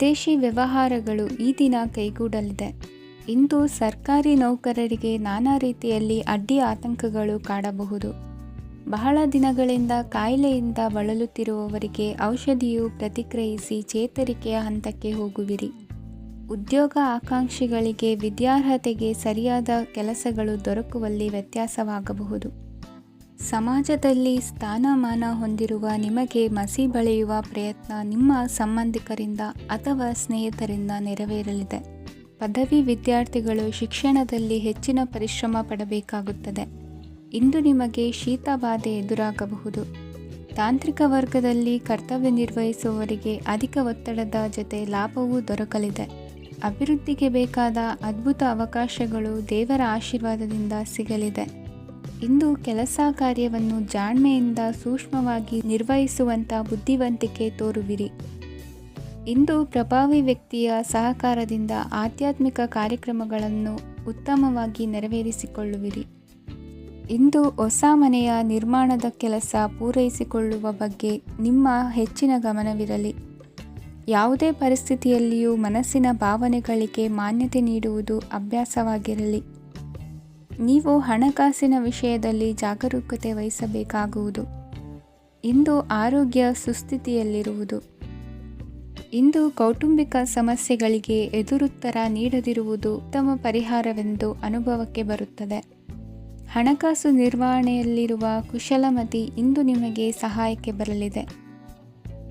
ವಿದೇಶಿ ವ್ಯವಹಾರಗಳು ಈ ದಿನ ಕೈಗೂಡಲಿದೆ. ಇಂದು ಸರ್ಕಾರಿ ನೌಕರರಿಗೆ ನಾನಾ ರೀತಿಯಲ್ಲಿ ಅಡ್ಡಿ ಆತಂಕಗಳು ಕಾಡಬಹುದು. ಬಹಳ ದಿನಗಳಿಂದ ಕಾಯಿಲೆಯಿಂದ ಬಳಲುತ್ತಿರುವವರಿಗೆ ಔಷಧಿಯು ಪ್ರತಿಕ್ರಿಯಿಸಿ ಚೇತರಿಕೆಯ ಹಂತಕ್ಕೆ ಹೋಗುವಿರಿ. ಉದ್ಯೋಗ ಆಕಾಂಕ್ಷಿಗಳಿಗೆ ವಿದ್ಯಾರ್ಹತೆಗೆ ಸರಿಯಾದ ಕೆಲಸಗಳು ದೊರಕುವಲ್ಲಿ ವ್ಯತ್ಯಾಸವಾಗಬಹುದು. ಸಮಾಜದಲ್ಲಿ ಸ್ಥಾನಮಾನ ಹೊಂದಿರುವ ನಿಮಗೆ ಮಸಿ ಬಳಿಯುವ ಪ್ರಯತ್ನ ನಿಮ್ಮ ಸಂಬಂಧಿಕರಿಂದ ಅಥವಾ ಸ್ನೇಹಿತರಿಂದ ನೆರವೇರಲಿದೆ. ಪದವಿ ವಿದ್ಯಾರ್ಥಿಗಳು ಶಿಕ್ಷಣದಲ್ಲಿ ಹೆಚ್ಚಿನ ಪರಿಶ್ರಮ ಪಡಬೇಕಾಗುತ್ತದೆ. ಇಂದು ನಿಮಗೆ ಶೀತಬಾಧೆ ಎದುರಾಗಬಹುದು. ತಾಂತ್ರಿಕ ವರ್ಗದಲ್ಲಿ ಕರ್ತವ್ಯ ನಿರ್ವಹಿಸುವವರಿಗೆ ಅಧಿಕ ಒತ್ತಡದ ಜೊತೆ ಲಾಭವೂ ದೊರಕಲಿದೆ. ಅಭಿವೃದ್ಧಿಗೆ ಬೇಕಾದ ಅದ್ಭುತ ಅವಕಾಶಗಳು ದೇವರ ಆಶೀರ್ವಾದದಿಂದ ಸಿಗಲಿದೆ. ಇಂದು ಕೆಲಸ ಕಾರ್ಯವನ್ನು ಜಾಣ್ಮೆಯಿಂದ ಸೂಕ್ಷ್ಮವಾಗಿ ನಿರ್ವಹಿಸುವಂಥ ಬುದ್ಧಿವಂತಿಕೆ ತೋರುವಿರಿ. ಇಂದು ಪ್ರಭಾವಿ ವ್ಯಕ್ತಿಯ ಸಹಕಾರದಿಂದ ಆಧ್ಯಾತ್ಮಿಕ ಕಾರ್ಯಕ್ರಮಗಳನ್ನು ಉತ್ತಮವಾಗಿ ನೆರವೇರಿಸಿಕೊಳ್ಳುವಿರಿ. ಇಂದು ಹೊಸ ಮನೆಯ ನಿರ್ಮಾಣದ ಕೆಲಸ ಪೂರೈಸಿಕೊಳ್ಳುವ ಬಗ್ಗೆ ನಿಮ್ಮ ಹೆಚ್ಚಿನ ಗಮನವಿರಲಿ. ಯಾವುದೇ ಪರಿಸ್ಥಿತಿಯಲ್ಲಿಯೂ ಮನಸ್ಸಿನ ಭಾವನೆಗಳಿಗೆ ಮಾನ್ಯತೆ ನೀಡುವುದು ಅಭ್ಯಾಸವಾಗಿರಲಿ. ನೀವು ಹಣಕಾಸಿನ ವಿಷಯದಲ್ಲಿ ಜಾಗರೂಕತೆ ವಹಿಸಬೇಕಾಗುವುದು. ಇಂದು ಆರೋಗ್ಯ ಸುಸ್ಥಿತಿಯಲ್ಲಿರುವುದು. ಇಂದು ಕೌಟುಂಬಿಕ ಸಮಸ್ಯೆಗಳಿಗೆ ಎದುರುತ್ತರ ನೀಡದಿರುವುದು ಉತ್ತಮ ಪರಿಹಾರವೆಂದು ಅನುಭವಕ್ಕೆ ಬರುತ್ತದೆ. ಹಣಕಾಸು ನಿರ್ವಹಣೆಯಲ್ಲಿರುವ ಕುಶಲಮತಿ ಇಂದು ನಿಮಗೆ ಸಹಾಯಕ್ಕೆ ಬರಲಿದೆ.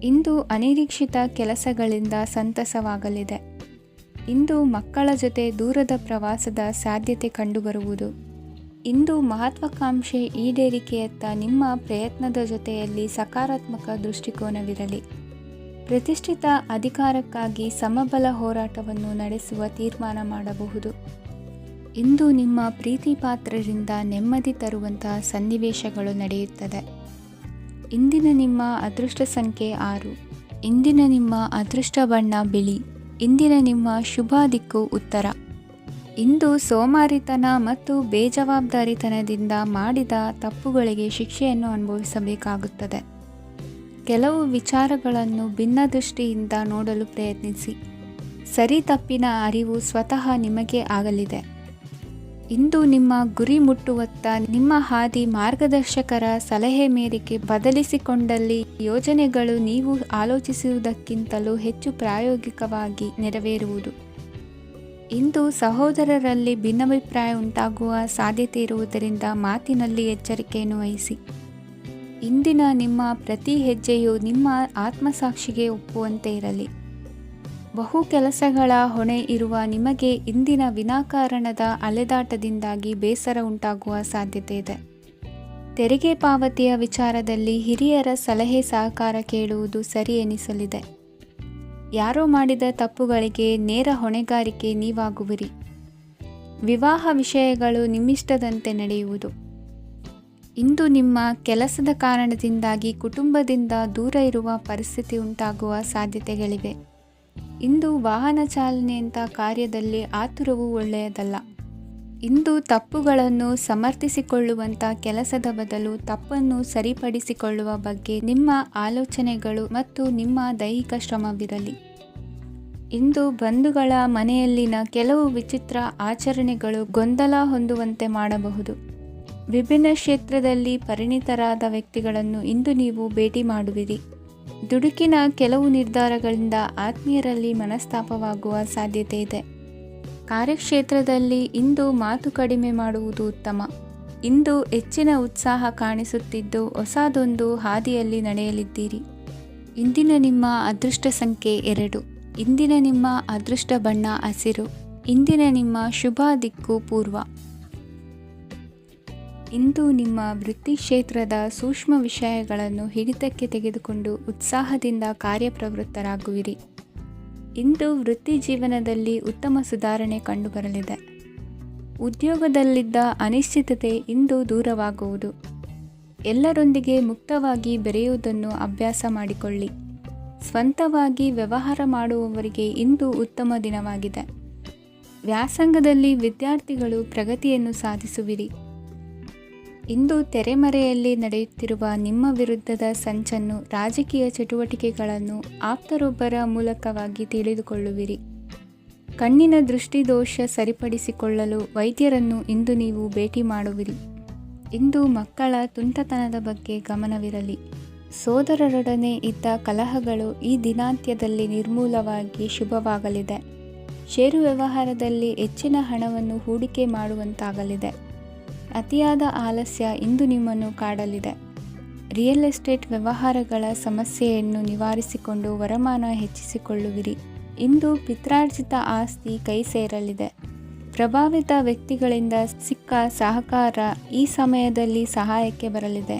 ಇಂದು ಅನಿರೀಕ್ಷಿತ ಕೆಲಸಗಳಿಂದ ಸಂತಸವಾಗಲಿದೆ. ಇಂದು ಮಕ್ಕಳ ಜೊತೆ ದೂರದ ಪ್ರವಾಸದ ಸಾಧ್ಯತೆ ಕಂಡುಬರುವುದು. ಇಂದು ಮಹತ್ವಾಕಾಂಕ್ಷೆ ಈಡೇರಿಕೆಯತ್ತ ನಿಮ್ಮ ಪ್ರಯತ್ನದ ಜೊತೆಯಲ್ಲಿ ಸಕಾರಾತ್ಮಕ ದೃಷ್ಟಿಕೋನವಿರಲಿ. ಪ್ರತಿಷ್ಠಿತ ಅಧಿಕಾರಕ್ಕಾಗಿ ಸಮಬಲ ಹೋರಾಟವನ್ನು ನಡೆಸುವ ತೀರ್ಮಾನ ಮಾಡಬಹುದು. ಇಂದು ನಿಮ್ಮ ಪ್ರೀತಿ ಪಾತ್ರರಿಂದ ನೆಮ್ಮದಿ ತರುವಂತಹ ಸನ್ನಿವೇಶಗಳು ನಡೆಯುತ್ತದೆ. ಇಂದಿನ ನಿಮ್ಮ ಅದೃಷ್ಟ ಸಂಖ್ಯೆ 6. ಇಂದಿನ ನಿಮ್ಮ ಅದೃಷ್ಟ ಬಣ್ಣ ಬಿಳಿ. ಇಂದಿನ ನಿಮ್ಮ ಶುಭ ದಿಕ್ಕು ಉತ್ತರ. ಇಂದು ಸೋಮಾರಿತನ ಮತ್ತು ಬೇಜವಾಬ್ದಾರಿತನದಿಂದ ಮಾಡಿದ ತಪ್ಪುಗಳಿಗೆ ಶಿಕ್ಷೆಯನ್ನು ಅನುಭವಿಸಬೇಕಾಗುತ್ತದೆ. ಕೆಲವು ವಿಚಾರಗಳನ್ನು ಭಿನ್ನ ದೃಷ್ಟಿಯಿಂದ ನೋಡಲು ಪ್ರಯತ್ನಿಸಿ. ಸರಿ ತಪ್ಪಿನ ಅರಿವು ಸ್ವತಃ ನಿಮಗೆ ಆಗಲಿದೆ. ಇಂದು ನಿಮ್ಮ ಗುರಿ ಮುಟ್ಟುವತ್ತ ನಿಮ್ಮ ಹಾದಿ ಮಾರ್ಗದರ್ಶಕರ ಸಲಹೆ ಮೇರೆಗೆ ಬದಲಿಸಿಕೊಂಡಲ್ಲಿ ಯೋಜನೆಗಳು ನೀವು ಆಲೋಚಿಸುವುದಕ್ಕಿಂತಲೂ ಹೆಚ್ಚು ಪ್ರಾಯೋಗಿಕವಾಗಿ ನೆರವೇರುವುದು. ಇಂದು ಸಹೋದರರಲ್ಲಿ ಭಿನ್ನಾಭಿಪ್ರಾಯ ಉಂಟಾಗುವ ಸಾಧ್ಯತೆ ಇರುವುದರಿಂದ ಮಾತಿನಲ್ಲಿ ಎಚ್ಚರಿಕೆಯನ್ನು ವಹಿಸಿ. ಇಂದಿನ ನಿಮ್ಮ ಪ್ರತಿ ಹೆಜ್ಜೆಯು ನಿಮ್ಮ ಆತ್ಮಸಾಕ್ಷಿಗೆ ಒಪ್ಪುವಂತೆ ಇರಲಿ. ಬಹು ಕೆಲಸಗಳ ಹೊಣೆ ಇರುವ ನಿಮಗೆ ಇಂದಿನ ವಿನಾಕಾರಣದ ಅಲೆದಾಟದಿಂದಾಗಿ ಬೇಸರ ಉಂಟಾಗುವ ಸಾಧ್ಯತೆ ಇದೆ. ತೆರಿಗೆ ಪಾವತಿಯ ವಿಚಾರದಲ್ಲಿ ಹಿರಿಯರ ಸಲಹೆ ಸಹಕಾರ ಕೇಳುವುದು ಸರಿ ಎನಿಸಲಿದೆ. ಯಾರೋ ಮಾಡಿದ ತಪ್ಪುಗಳಿಗೆ ನೇರ ಹೊಣೆಗಾರಿಕೆ ನೀವಾಗುವಿರಿ. ವಿವಾಹ ವಿಷಯಗಳು ನಿಮ್ಮಿಷ್ಟದಂತೆ ನಡೆಯುವುದು. ಇಂದು ನಿಮ್ಮ ಕೆಲಸದ ಕಾರಣದಿಂದಾಗಿ ಕುಟುಂಬದಿಂದ ದೂರ ಇರುವ ಪರಿಸ್ಥಿತಿ ಉಂಟಾಗುವ ಸಾಧ್ಯತೆಗಳಿವೆ. ಇಂದು ವಾಹನ ಚಾಲನೆಯಂಥ ಕಾರ್ಯದಲ್ಲಿ ಆತುರವು ಒಳ್ಳೆಯದಲ್ಲ. ಇಂದು ತಪ್ಪುಗಳನ್ನು ಸಮರ್ಥಿಸಿಕೊಳ್ಳುವಂಥ ಕೆಲಸದ ಬದಲು ತಪ್ಪನ್ನು ಸರಿಪಡಿಸಿಕೊಳ್ಳುವ ಬಗ್ಗೆ ನಿಮ್ಮ ಆಲೋಚನೆಗಳು ಮತ್ತು ನಿಮ್ಮ ದೈಹಿಕ ಶ್ರಮವಿರಲಿ. ಇಂದು ಬಂಧುಗಳ ಮನೆಯಲ್ಲಿನ ಕೆಲವು ವಿಚಿತ್ರ ಆಚರಣೆಗಳು ಗೊಂದಲ ಹೊಂದುವಂತೆ ಮಾಡಬಹುದು. ವಿಭಿನ್ನ ಕ್ಷೇತ್ರದಲ್ಲಿ ಪರಿಣಿತರಾದ ವ್ಯಕ್ತಿಗಳನ್ನು ಇಂದು ನೀವು ಭೇಟಿ ಮಾಡುವಿರಿ. ದುಡುಕಿನ ಕೆಲವು ನಿರ್ಧಾರಗಳಿಂದ ಆತ್ಮೀಯರಲ್ಲಿ ಮನಸ್ತಾಪವಾಗುವ ಸಾಧ್ಯತೆ ಇದೆ. ಕಾರ್ಯಕ್ಷೇತ್ರದಲ್ಲಿ ಇಂದು ಮಾತು ಕಡಿಮೆ ಮಾಡುವುದು ಉತ್ತಮ. ಇಂದು ಹೆಚ್ಚಿನ ಉತ್ಸಾಹ ಕಾಣಿಸುತ್ತಿದ್ದು ಹೊಸದೊಂದು ಹಾದಿಯಲ್ಲಿ ನಡೆಯಲಿದ್ದೀರಿ. ಇಂದಿನ ನಿಮ್ಮ ಅದೃಷ್ಟ ಸಂಖ್ಯೆ 2. ಇಂದಿನ ನಿಮ್ಮ ಅದೃಷ್ಟ ಬಣ್ಣ ಹಸಿರು. ಇಂದಿನ ನಿಮ್ಮ ಶುಭ ದಿಕ್ಕು ಪೂರ್ವ. ಇಂದು ನಿಮ್ಮ ವೃತ್ತಿ ಕ್ಷೇತ್ರದ ಸೂಕ್ಷ್ಮ ವಿಷಯಗಳನ್ನು ಹಿಡಿತಕ್ಕೆ ತೆಗೆದುಕೊಂಡು ಉತ್ಸಾಹದಿಂದ ಕಾರ್ಯಪ್ರವೃತ್ತರಾಗುವಿರಿ. ಇಂದು ವೃತ್ತಿ ಜೀವನದಲ್ಲಿ ಉತ್ತಮ ಸುಧಾರಣೆ ಕಂಡುಬರಲಿದೆ. ಉದ್ಯೋಗದಲ್ಲಿದ್ದ ಅನಿಶ್ಚಿತತೆ ಇಂದು ದೂರವಾಗುವುದು. ಎಲ್ಲರೊಂದಿಗೆ ಮುಕ್ತವಾಗಿ ಬೆರೆಯುವುದನ್ನು ಅಭ್ಯಾಸ ಮಾಡಿಕೊಳ್ಳಿ. ಸ್ವಂತವಾಗಿ ವ್ಯವಹಾರ ಮಾಡುವವರಿಗೆ ಇಂದು ಉತ್ತಮ ದಿನವಾಗಿದೆ. ವ್ಯಾಸಂಗದಲ್ಲಿ ವಿದ್ಯಾರ್ಥಿಗಳು ಪ್ರಗತಿಯನ್ನು ಸಾಧಿಸುವಿರಿ. ಇಂದು ತೆರೆಮರೆಯಲ್ಲಿ ನಡೆಯುತ್ತಿರುವ ನಿಮ್ಮ ವಿರುದ್ಧದ ಸಂಚನ್ನು, ರಾಜಕೀಯ ಚಟುವಟಿಕೆಗಳನ್ನು ಆಪ್ತರೊಬ್ಬರ ಮೂಲಕವಾಗಿ ತಿಳಿದುಕೊಳ್ಳುವಿರಿ. ಕಣ್ಣಿನ ದೃಷ್ಟಿದೋಷ ಸರಿಪಡಿಸಿಕೊಳ್ಳಲು ವೈದ್ಯರನ್ನು ಇಂದು ನೀವು ಭೇಟಿ ಮಾಡುವಿರಿ. ಇಂದು ಮಕ್ಕಳ ತುಂಟತನದ ಬಗ್ಗೆ ಗಮನವಿರಲಿ. ಸೋದರರೊಡನೆ ಇದ್ದ ಕಲಹಗಳು ಈ ದಿನಾಂತ್ಯದಲ್ಲಿ ನಿರ್ಮೂಲವಾಗಿ ಶುಭವಾಗಲಿದೆ. ಷೇರು ವ್ಯವಹಾರದಲ್ಲಿ ಹೆಚ್ಚಿನ ಹಣವನ್ನು ಹೂಡಿಕೆ ಮಾಡುವಂತಾಗಲಿದೆ. ಅತಿಯಾದ ಆಲಸ್ಯ ಇಂದು ನಿಮ್ಮನ್ನು ಕಾಡಲಿದೆ. ರಿಯಲ್ ಎಸ್ಟೇಟ್ ವ್ಯವಹಾರಗಳ ಸಮಸ್ಯೆಯನ್ನು ನಿವಾರಿಸಿಕೊಂಡು ವರಮಾನ ಹೆಚ್ಚಿಸಿಕೊಳ್ಳುವಿರಿ. ಇಂದು ಪಿತ್ರಾರ್ಜಿತ ಆಸ್ತಿ ಕೈ ಸೇರಲಿದೆ. ಪ್ರಭಾವಿತ ವ್ಯಕ್ತಿಗಳಿಂದ ಸಿಕ್ಕ ಸಹಕಾರ ಈ ಸಮಯದಲ್ಲಿ ಸಹಾಯಕ್ಕೆ ಬರಲಿದೆ.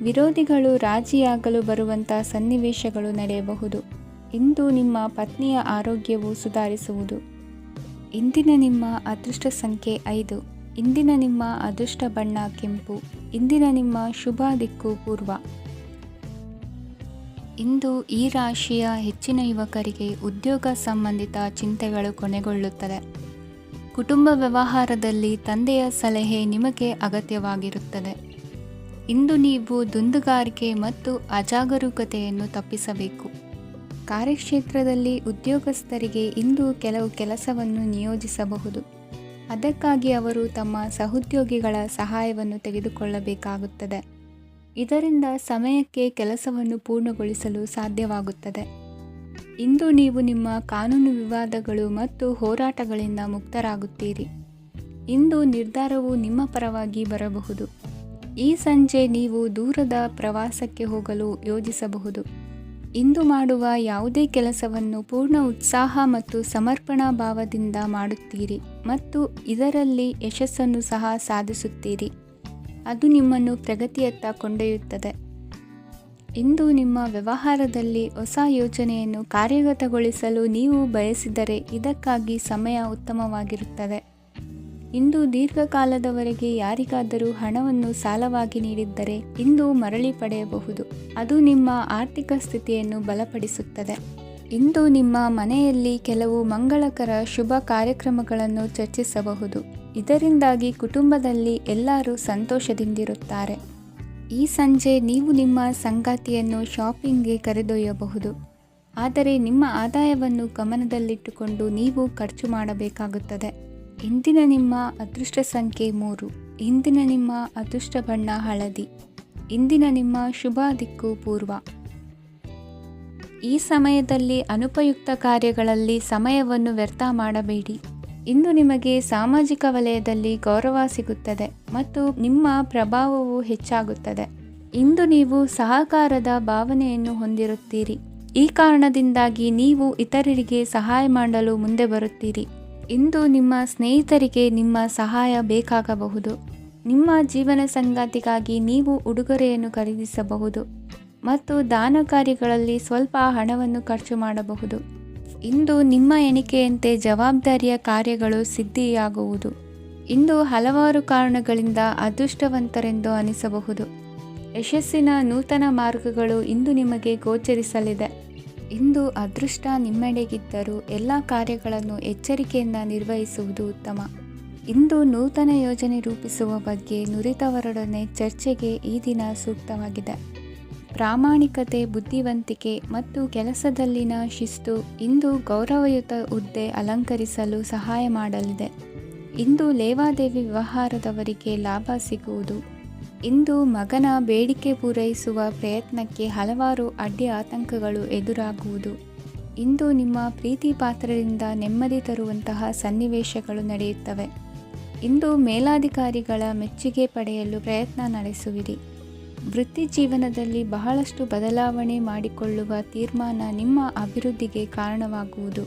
ವಿರೋಧಿಗಳು ರಾಜಿಯಾಗಲು ಬರುವಂಥ ಸನ್ನಿವೇಶಗಳು ನಡೆಯಬಹುದು. ಇಂದು ನಿಮ್ಮ ಪತ್ನಿಯ ಆರೋಗ್ಯವು ಸುಧಾರಿಸುವುದು. ಇಂದಿನ ನಿಮ್ಮ ಅದೃಷ್ಟ ಸಂಖ್ಯೆ 5. ಇಂದಿನ ನಿಮ್ಮ ಅದೃಷ್ಟ ಬಣ್ಣ ಕೆಂಪು. ಇಂದಿನ ನಿಮ್ಮ ಶುಭ ದಿಕ್ಕು ಪೂರ್ವ. ಇಂದು ಈ ರಾಶಿಯ ಹೆಚ್ಚಿನ ಯುವಕರಿಗೆ ಉದ್ಯೋಗ ಸಂಬಂಧಿತ ಚಿಂತೆಗಳು ಕೊನೆಗೊಳ್ಳುತ್ತದೆ. ಕುಟುಂಬ ವ್ಯವಹಾರದಲ್ಲಿ ತಂದೆಯ ಸಲಹೆ ನಿಮಗೆ ಅಗತ್ಯವಾಗಿರುತ್ತದೆ. ಇಂದು ನೀವು ದುಂದುಗಾರಿಕೆ ಮತ್ತು ಅಜಾಗರೂಕತೆಯನ್ನು ತಪ್ಪಿಸಬೇಕು. ಕಾರ್ಯಕ್ಷೇತ್ರದಲ್ಲಿ ಉದ್ಯೋಗಸ್ಥರಿಗೆ ಇಂದು ಕೆಲವು ಕೆಲಸವನ್ನು ನಿಯೋಜಿಸಬಹುದು. ಅದಕ್ಕಾಗಿ ಅವರು ತಮ್ಮ ಸಹೋದ್ಯೋಗಿಗಳ ಸಹಾಯವನ್ನು ತೆಗೆದುಕೊಳ್ಳಬೇಕಾಗುತ್ತದೆ. ಇದರಿಂದ ಸಮಯಕ್ಕೆ ಕೆಲಸವನ್ನು ಪೂರ್ಣಗೊಳಿಸಲು ಸಾಧ್ಯವಾಗುತ್ತದೆ. ಇಂದು ನೀವು ನಿಮ್ಮ ಕಾನೂನು ವಿವಾದಗಳು ಮತ್ತು ಹೋರಾಟಗಳಿಂದ ಮುಕ್ತರಾಗುತ್ತೀರಿ. ಇಂದು ನಿರ್ಧಾರವು ನಿಮ್ಮ ಪರವಾಗಿ ಬರಬಹುದು. ಈ ಸಂಜೆ ನೀವು ದೂರದ ಪ್ರವಾಸಕ್ಕೆ ಹೋಗಲು ಯೋಜಿಸಬಹುದು. ಇಂದು ಮಾಡುವ ಯಾವುದೇ ಕೆಲಸವನ್ನು ಪೂರ್ಣ ಉತ್ಸಾಹ ಮತ್ತು ಸಮರ್ಪಣಾ ಭಾವದಿಂದ ಮಾಡುತ್ತೀರಿ ಮತ್ತು ಇದರಲ್ಲಿ ಯಶಸ್ಸನ್ನು ಸಹ ಸಾಧಿಸುತ್ತೀರಿ. ಅದು ನಿಮ್ಮನ್ನು ಪ್ರಗತಿಯತ್ತ ಕೊಂಡೊಯ್ಯುತ್ತದೆ. ಇಂದು ನಿಮ್ಮ ವ್ಯವಹಾರದಲ್ಲಿ ಹೊಸ ಯೋಜನೆಯನ್ನು ಕಾರ್ಯಗತಗೊಳಿಸಲು ನೀವು ಬಯಸಿದರೆ ಇದಕ್ಕಾಗಿ ಸಮಯ ಉತ್ತಮವಾಗಿರುತ್ತದೆ. ಇಂದು ದೀರ್ಘಕಾಲದವರೆಗೆ ಯಾರಿಗಾದರೂ ಹಣವನ್ನು ಸಾಲವಾಗಿ ನೀಡಿದ್ದರೆ ಇಂದು ಮರಳಿ ಪಡೆಯಬಹುದು. ಅದು ನಿಮ್ಮ ಆರ್ಥಿಕ ಸ್ಥಿತಿಯನ್ನು ಬಲಪಡಿಸುತ್ತದೆ. ಇಂದು ನಿಮ್ಮ ಮನೆಯಲ್ಲಿ ಕೆಲವು ಮಂಗಳಕರ ಶುಭ ಕಾರ್ಯಕ್ರಮಗಳನ್ನು ಚರ್ಚಿಸಬಹುದು. ಇದರಿಂದಾಗಿ ಕುಟುಂಬದಲ್ಲಿ ಎಲ್ಲರೂ ಸಂತೋಷದಿಂದಿರುತ್ತಾರೆ. ಈ ಸಂಜೆ ನೀವು ನಿಮ್ಮ ಸಂಗಾತಿಯನ್ನು ಶಾಪಿಂಗ್ಗೆ ಕರೆದೊಯ್ಯಬಹುದು. ಆದರೆ ನಿಮ್ಮ ಆದಾಯವನ್ನು ಗಮನದಲ್ಲಿಟ್ಟುಕೊಂಡು ನೀವು ಖರ್ಚು ಮಾಡಬೇಕಾಗುತ್ತದೆ. ಇಂದಿನ ನಿಮ್ಮ ಅದೃಷ್ಟ ಸಂಖ್ಯೆ 3. ಇಂದಿನ ನಿಮ್ಮ ಅದೃಷ್ಟ ಬಣ್ಣ ಹಳದಿ. ಇಂದಿನ ನಿಮ್ಮ ಶುಭ ದಿಕ್ಕು ಪೂರ್ವ. ಈ ಸಮಯದಲ್ಲಿ ಅನುಪಯುಕ್ತ ಕಾರ್ಯಗಳಲ್ಲಿ ಸಮಯವನ್ನು ವ್ಯರ್ಥ ಮಾಡಬೇಡಿ. ಇಂದು ನಿಮಗೆ ಸಾಮಾಜಿಕ ವಲಯದಲ್ಲಿ ಗೌರವ ಸಿಗುತ್ತದೆ ಮತ್ತು ನಿಮ್ಮ ಪ್ರಭಾವವು ಹೆಚ್ಚಾಗುತ್ತದೆ. ಇಂದು ನೀವು ಸಹಕಾರದ ಭಾವನೆಯನ್ನು ಹೊಂದಿರುತ್ತೀರಿ. ಈ ಕಾರಣದಿಂದಾಗಿ ನೀವು ಇತರರಿಗೆ ಸಹಾಯ ಮಾಡಲು ಮುಂದೆ ಬರುತ್ತೀರಿ. ಇಂದು ನಿಮ್ಮ ಸ್ನೇಹಿತರಿಗೆ ನಿಮ್ಮ ಸಹಾಯ ಬೇಕಾಗಬಹುದು. ನಿಮ್ಮ ಜೀವನ ಸಂಗಾತಿಗಾಗಿ ನೀವು ಉಡುಗೊರೆಯನ್ನು ಖರೀದಿಸಬಹುದು ಮತ್ತು ದಾನ ಕಾರ್ಯಗಳಲ್ಲಿ ಸ್ವಲ್ಪ ಹಣವನ್ನು ಖರ್ಚು ಮಾಡಬಹುದು. ಇಂದು ನಿಮ್ಮ ಎಣಿಕೆಯಂತೆ ಜವಾಬ್ದಾರಿಯ ಕಾರ್ಯಗಳು ಸಿದ್ಧಿಯಾಗುವುದು. ಇಂದು ಹಲವಾರು ಕಾರಣಗಳಿಂದ ಅದೃಷ್ಟವಂತರೆಂದು ಅನಿಸಬಹುದು. ಯಶಸ್ಸಿನ ನೂತನ ಮಾರ್ಗಗಳು ಇಂದು ನಿಮಗೆ ಗೋಚರಿಸಲಿದೆ. ಇಂದು ಅದೃಷ್ಟ ನಿಮ್ಮೆಡೆಗಿದ್ದರೂ ಎಲ್ಲ ಕಾರ್ಯಗಳನ್ನು ಎಚ್ಚರಿಕೆಯಿಂದ ನಿರ್ವಹಿಸುವುದು ಉತ್ತಮ. ಇಂದು ನೂತನ ಯೋಜನೆ ರೂಪಿಸುವ ಬಗ್ಗೆ ನುರಿತವರೊಡನೆ ಚರ್ಚೆಗೆ ಈ ದಿನ ಸೂಕ್ತವಾಗಿದೆ. ಪ್ರಾಮಾಣಿಕತೆ, ಬುದ್ಧಿವಂತಿಕೆ ಮತ್ತು ಕೆಲಸದಲ್ಲಿನ ಶಿಸ್ತು ಇಂದು ಗೌರವಯುತ ಹುದ್ದೆ ಅಲಂಕರಿಸಲು ಸಹಾಯ ಮಾಡಲಿದೆ. ಇಂದು ಲೇವಾದೇವಿ ವ್ಯವಹಾರದವರಿಗೆ ಲಾಭ ಸಿಗುವುದು. ಇಂದು ಮಗನ ಬೇಡಿಕೆ ಪೂರೈಸುವ ಪ್ರಯತ್ನಕ್ಕೆ ಹಲವಾರು ಅಡ್ಡಿ ಆತಂಕಗಳು ಎದುರಾಗುವುದು. ಇಂದು ನಿಮ್ಮ ಪ್ರೀತಿ ಪಾತ್ರರಿಂದ ನೆಮ್ಮದಿ ತರುವಂತಹ ಸನ್ನಿವೇಶಗಳು ನಡೆಯುತ್ತವೆ. ಇಂದು ಮೇಲಾಧಿಕಾರಿಗಳ ಮೆಚ್ಚುಗೆ ಪಡೆಯಲು ಪ್ರಯತ್ನ ನಡೆಸುವಿರಿ. ವೃತ್ತಿ ಜೀವನದಲ್ಲಿ ಬಹಳಷ್ಟು ಬದಲಾವಣೆ ಮಾಡಿಕೊಳ್ಳುವ ತೀರ್ಮಾನ ನಿಮ್ಮ ಅಭಿವೃದ್ಧಿಗೆ ಕಾರಣವಾಗುವುದು.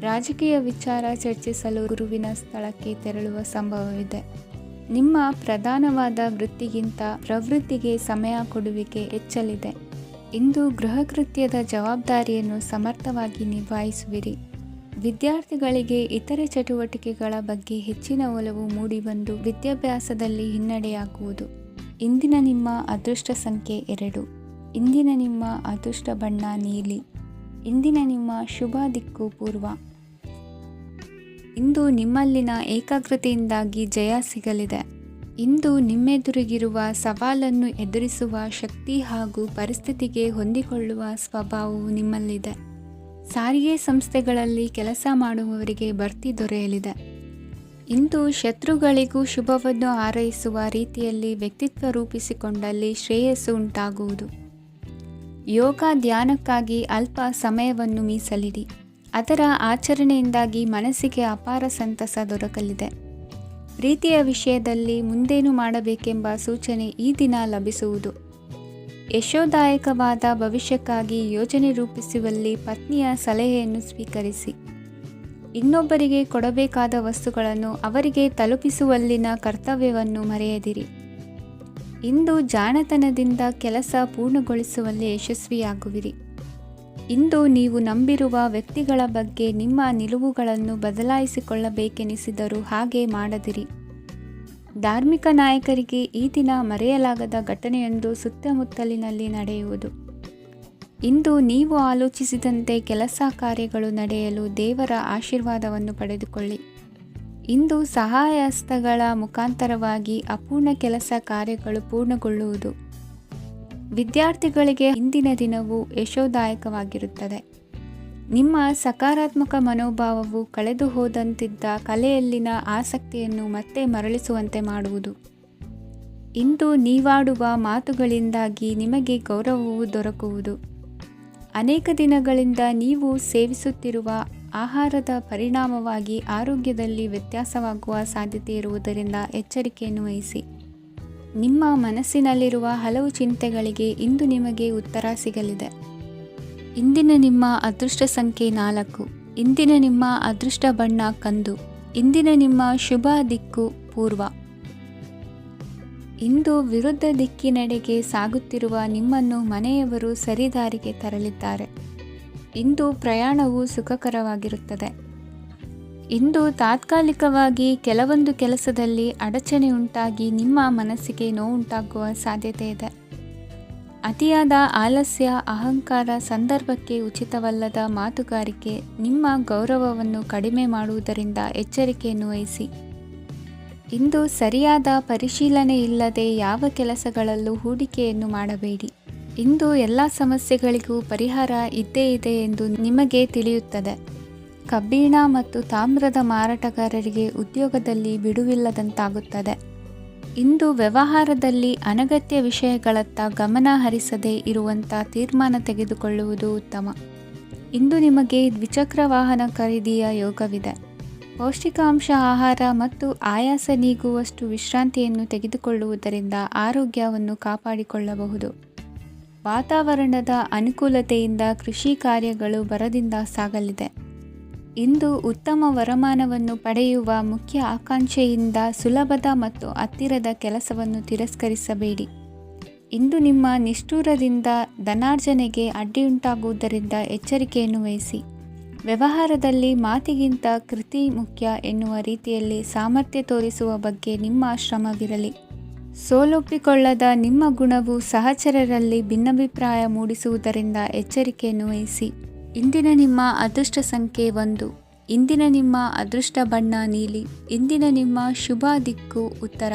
ರಾಜಕೀಯ ವಿಚಾರ ಚರ್ಚಿಸಲು ಗುರುವಿನ ಸ್ಥಳಕ್ಕೆ ತೆರಳುವ ಸಂಭವವಿದೆ. ನಿಮ್ಮ ಪ್ರಧಾನವಾದ ವೃತ್ತಿಗಿಂತ ಪ್ರವೃತ್ತಿಗೆ ಸಮಯ ಕೊಡುವಿಕೆ ಹೆಚ್ಚಲಿದೆ. ಇಂದು ಗೃಹ ಕೃತ್ಯದ ಜವಾಬ್ದಾರಿಯನ್ನು ಸಮರ್ಥವಾಗಿ ನಿಭಾಯಿಸುವಿರಿ. ವಿದ್ಯಾರ್ಥಿಗಳಿಗೆ ಇತರೆ ಚಟುವಟಿಕೆಗಳ ಬಗ್ಗೆ ಹೆಚ್ಚಿನ ಒಲವು ಮೂಡಿಬಂದು ವಿದ್ಯಾಭ್ಯಾಸದಲ್ಲಿ ಹಿನ್ನಡೆಯಾಗುವುದು. ಇಂದಿನ ನಿಮ್ಮ ಅದೃಷ್ಟ ಸಂಖ್ಯೆ 2. ಇಂದಿನ ನಿಮ್ಮ ಅದೃಷ್ಟ ಬಣ್ಣ ನೀಲಿ. ಇಂದಿನ ನಿಮ್ಮ ಶುಭ ದಿಕ್ಕು ಪೂರ್ವ. ಇಂದು ನಿಮ್ಮಲ್ಲಿನ ಏಕಾಗ್ರತೆಯಿಂದಾಗಿ ಜಯ ಸಿಗಲಿದೆ. ಇಂದು ನಿಮ್ಮೆದುರಿಗಿರುವ ಸವಾಲನ್ನು ಎದುರಿಸುವ ಶಕ್ತಿ ಹಾಗೂ ಪರಿಸ್ಥಿತಿಗೆ ಹೊಂದಿಕೊಳ್ಳುವ ಸ್ವಭಾವವು ನಿಮ್ಮಲ್ಲಿದೆ. ಸಾರಿಗೆ ಸಂಸ್ಥೆಗಳಲ್ಲಿ ಕೆಲಸ ಮಾಡುವವರಿಗೆ ಬಡ್ತಿ ದೊರೆಯಲಿದೆ. ಇಂದು ಶತ್ರುಗಳಿಗೂ ಶುಭವನ್ನು ಹಾರೈಸುವ ರೀತಿಯಲ್ಲಿ ವ್ಯಕ್ತಿತ್ವ ರೂಪಿಸಿಕೊಂಡಲ್ಲಿ ಶ್ರೇಯಸ್ಸು ಉಂಟಾಗುವುದು. ಯೋಗ ಧ್ಯಾನಕ್ಕಾಗಿ ಅಲ್ಪ ಸಮಯವನ್ನು ಮೀಸಲಿಡಿ. ಅದರ ಆಚರಣೆಯಿಂದಾಗಿ ಮನಸ್ಸಿಗೆ ಅಪಾರ ಸಂತಸ ದೊರಕಲಿದೆ. ಪ್ರೀತಿಯ ವಿಷಯದಲ್ಲಿ ಮುಂದೇನು ಮಾಡಬೇಕೆಂಬ ಸೂಚನೆ ಈ ದಿನ ಲಭಿಸುವುದು. ಯಶೋದಾಯಕವಾದ ಭವಿಷ್ಯಕ್ಕಾಗಿ ಯೋಜನೆ ರೂಪಿಸುವಲ್ಲಿ ಪತ್ನಿಯ ಸಲಹೆಯನ್ನು ಸ್ವೀಕರಿಸಿ. ಇನ್ನೊಬ್ಬರಿಗೆ ಕೊಡಬೇಕಾದ ವಸ್ತುಗಳನ್ನು ಅವರಿಗೆ ತಲುಪಿಸುವಲ್ಲಿನ ಕರ್ತವ್ಯವನ್ನು ಮರೆಯದಿರಿ. ಇಂದು ಜಾಣತನದಿಂದ ಕೆಲಸ ಪೂರ್ಣಗೊಳಿಸುವಲ್ಲಿ ಯಶಸ್ವಿಯಾಗುವಿರಿ. ಇಂದು ನೀವು ನಂಬಿರುವ ವ್ಯಕ್ತಿಗಳ ಬಗ್ಗೆ ನಿಮ್ಮ ನಿಲುವುಗಳನ್ನು ಬದಲಾಯಿಸಿಕೊಳ್ಳಬೇಕೆನಿಸಿದರೂ ಹಾಗೆ ಮಾಡದಿರಿ. ಧಾರ್ಮಿಕ ನಾಯಕರಿಗೆ ಈ ದಿನ ಮರೆಯಲಾಗದ ಘಟನೆಯೊಂದು ಸುತ್ತಮುತ್ತಲಿನಲ್ಲಿ ನಡೆಯುವುದು. ಇಂದು ನೀವು ಆಲೋಚಿಸಿದಂತೆ ಕೆಲಸ ಕಾರ್ಯಗಳು ನಡೆಯಲು ದೇವರ ಆಶೀರ್ವಾದವನ್ನು ಪಡೆದುಕೊಳ್ಳಿ. ಇಂದು ಸಹಾಯ ಹಸ್ತಗಳ ಮುಖಾಂತರವಾಗಿ ಅಪೂರ್ಣ ಕೆಲಸ ಕಾರ್ಯಗಳು ಪೂರ್ಣಗೊಳ್ಳುವುದು. ವಿದ್ಯಾರ್ಥಿಗಳಿಗೆ ಇಂದಿನ ದಿನವು ಯಶೋದಾಯಕವಾಗಿರುತ್ತದೆ. ನಿಮ್ಮ ಸಕಾರಾತ್ಮಕ ಮನೋಭಾವವು ಕಳೆದು ಹೋದಂತಿದ್ದ ಕಲೆಯಲ್ಲಿನ ಆಸಕ್ತಿಯನ್ನು ಮತ್ತೆ ಮರಳಿಸುವಂತೆ ಮಾಡುವುದು. ಇಂದು ನೀವಾಡುವ ಮಾತುಗಳಿಂದಾಗಿ ನಿಮಗೆ ಗೌರವವು ದೊರಕುವುದು. ಅನೇಕ ದಿನಗಳಿಂದ ನೀವು ಸೇವಿಸುತ್ತಿರುವ ಆಹಾರದ ಪರಿಣಾಮವಾಗಿ ಆರೋಗ್ಯದಲ್ಲಿ ವ್ಯತ್ಯಾಸವಾಗುವ ಸಾಧ್ಯತೆ ಇರುವುದರಿಂದ ಎಚ್ಚರಿಕೆಯನ್ನು ವಹಿಸಿ. ನಿಮ್ಮ ಮನಸ್ಸಿನಲ್ಲಿರುವ ಹಲವು ಚಿಂತೆಗಳಿಗೆ ಇಂದು ನಿಮಗೆ ಉತ್ತರ ಸಿಗಲಿದೆ. ಇಂದಿನ ನಿಮ್ಮ ಅದೃಷ್ಟ ಸಂಖ್ಯೆ 4. ಇಂದಿನ ನಿಮ್ಮ ಅದೃಷ್ಟ ಬಣ್ಣ ಕಂದು. ಇಂದಿನ ನಿಮ್ಮ ಶುಭ ದಿಕ್ಕು ಪೂರ್ವ. ಇಂದು ವಿರುದ್ಧ ದಿಕ್ಕಿನೆಡೆಗೆ ಸಾಗುತ್ತಿರುವ ನಿಮ್ಮನ್ನು ಮನೆಯವರು ಸರಿದಾರಿಗೆ ತರಲಿದ್ದಾರೆ. ಇಂದು ಪ್ರಯಾಣವು ಸುಖಕರವಾಗಿರುತ್ತದೆ. ಇಂದು ತಾತ್ಕಾಲಿಕವಾಗಿ ಕೆಲವೊಂದು ಕೆಲಸದಲ್ಲಿ ಅಡಚಣೆ ಉಂಟಾಗಿ ನಿಮ್ಮ ಮನಸ್ಸಿಗೆ ನೋವುಂಟಾಗುವ ಸಾಧ್ಯತೆ ಇದೆ. ಅತಿಯಾದ ಆಲಸ್ಯ, ಅಹಂಕಾರ, ಸಂದರ್ಭಕ್ಕೆ ಉಚಿತವಲ್ಲದ ಮಾತುಗಾರಿಕೆ ನಿಮ್ಮ ಗೌರವವನ್ನು ಕಡಿಮೆ ಮಾಡುವುದರಿಂದ ಎಚ್ಚರಿಕೆಯನ್ನು ವಹಿಸಿ. ಇಂದು ಸರಿಯಾದ ಪರಿಶೀಲನೆ ಇಲ್ಲದೆ ಯಾವ ಕೆಲಸಗಳಲ್ಲೂ ಹೂಡಿಕೆಯನ್ನು ಮಾಡಬೇಡಿ. ಇಂದು ಎಲ್ಲ ಸಮಸ್ಯೆಗಳಿಗೂ ಪರಿಹಾರ ಇದ್ದೇ ಇದೆ ಎಂದು ನಿಮಗೆ ತಿಳಿಯುತ್ತದೆ. ಕಬ್ಬಿಣ ಮತ್ತು ತಾಮ್ರದ ಮಾರಾಟಗಾರರಿಗೆ ಉದ್ಯೋಗದಲ್ಲಿ ಬಿಡುವಿಲ್ಲದಂತಾಗುತ್ತದೆ. ಇಂದು ವ್ಯವಹಾರದಲ್ಲಿ ಅನಗತ್ಯ ವಿಷಯಗಳತ್ತ ಗಮನ ಹರಿಸದೇ ಇರುವಂಥ ತೀರ್ಮಾನ ತೆಗೆದುಕೊಳ್ಳುವುದು ಉತ್ತಮ. ಇಂದು ನಿಮಗೆ ದ್ವಿಚಕ್ರ ವಾಹನ ಖರೀದಿಯ ಯೋಗವಿದೆ. ಪೌಷ್ಟಿಕಾಂಶ ಆಹಾರ ಮತ್ತು ಆಯಾಸ ನೀಗುವಷ್ಟು ವಿಶ್ರಾಂತಿಯನ್ನು ತೆಗೆದುಕೊಳ್ಳುವುದರಿಂದ ಆರೋಗ್ಯವನ್ನು ಕಾಪಾಡಿಕೊಳ್ಳಬಹುದು. ವಾತಾವರಣದ ಅನುಕೂಲತೆಯಿಂದ ಕೃಷಿ ಕಾರ್ಯಗಳು ಭರದಿಂದ ಸಾಗಲಿದೆ. ಇಂದು ಉತ್ತಮ ವರಮಾನವನ್ನು ಪಡೆಯುವ ಮುಖ್ಯ ಆಕಾಂಕ್ಷೆಯಿಂದ ಸುಲಭದ ಮತ್ತು ಹತ್ತಿರದ ಕೆಲಸವನ್ನು ತಿರಸ್ಕರಿಸಬೇಡಿ. ಇಂದು ನಿಮ್ಮ ನಿಷ್ಠುರದಿಂದ ಧನಾರ್ಜನೆಗೆ ಅಡ್ಡಿಯುಂಟಾಗುವುದರಿಂದ ಎಚ್ಚರಿಕೆಯನ್ನು ವಹಿಸಿ. ವ್ಯವಹಾರದಲ್ಲಿ ಮಾತಿಗಿಂತ ಕೃತಿ ಮುಖ್ಯ ಎನ್ನುವ ರೀತಿಯಲ್ಲಿ ಸಾಮರ್ಥ್ಯ ತೋರಿಸುವ ಬಗ್ಗೆ ನಿಮ್ಮ ಶ್ರಮವಿರಲಿ. ಸೋಲೊಪ್ಪಿಕೊಳ್ಳದ ನಿಮ್ಮ ಗುಣವು ಸಹಚರರಲ್ಲಿ ಭಿನ್ನಾಭಿಪ್ರಾಯ ಮೂಡಿಸುವುದರಿಂದ ಎಚ್ಚರಿಕೆಯನ್ನು ವಹಿಸಿ. ಇಂದಿನ ನಿಮ್ಮ ಅದೃಷ್ಟ ಸಂಖ್ಯೆ 1. ಇಂದಿನ ನಿಮ್ಮ ಅದೃಷ್ಟ ಬಣ್ಣ ನೀಲಿ. ಇಂದಿನ ನಿಮ್ಮ ಶುಭ ದಿಕ್ಕು ಉತ್ತರ.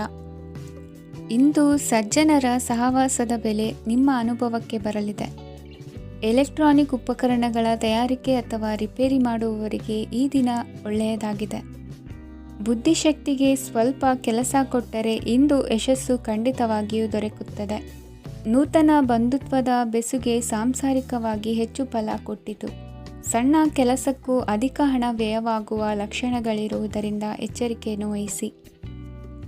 ಇಂದು ಸಜ್ಜನರ ಸಹವಾಸದ ಬೆಲೆ ನಿಮ್ಮ ಅನುಭವಕ್ಕೆ ಬರಲಿದೆ. ಎಲೆಕ್ಟ್ರಾನಿಕ್ ಉಪಕರಣಗಳ ತಯಾರಿಕೆ ಅಥವಾ ರಿಪೇರಿ ಮಾಡುವವರಿಗೆ ಈ ದಿನ ಒಳ್ಳೆಯದಾಗಿದೆ. ಬುದ್ಧಿಶಕ್ತಿಗೆ ಸ್ವಲ್ಪ ಕೆಲಸ ಕೊಟ್ಟರೆ ಇಂದು ಯಶಸ್ಸು ಖಂಡಿತವಾಗಿಯೂ ದೊರಕುತ್ತದೆ. ನೂತನ ಬಂಧುತ್ವದ ಬೆಸುಗೆ ಸಾಂಸಾರಿಕವಾಗಿ ಹೆಚ್ಚು ಫಲ ಕೊಟ್ಟಿತು. ಸಣ್ಣ ಕೆಲಸಕ್ಕೂ ಅಧಿಕ ಹಣ ವ್ಯಯವಾಗುವ ಲಕ್ಷಣಗಳಿರುವುದರಿಂದ ಎಚ್ಚರಿಕೆಯನ್ನು ವಹಿಸಿ.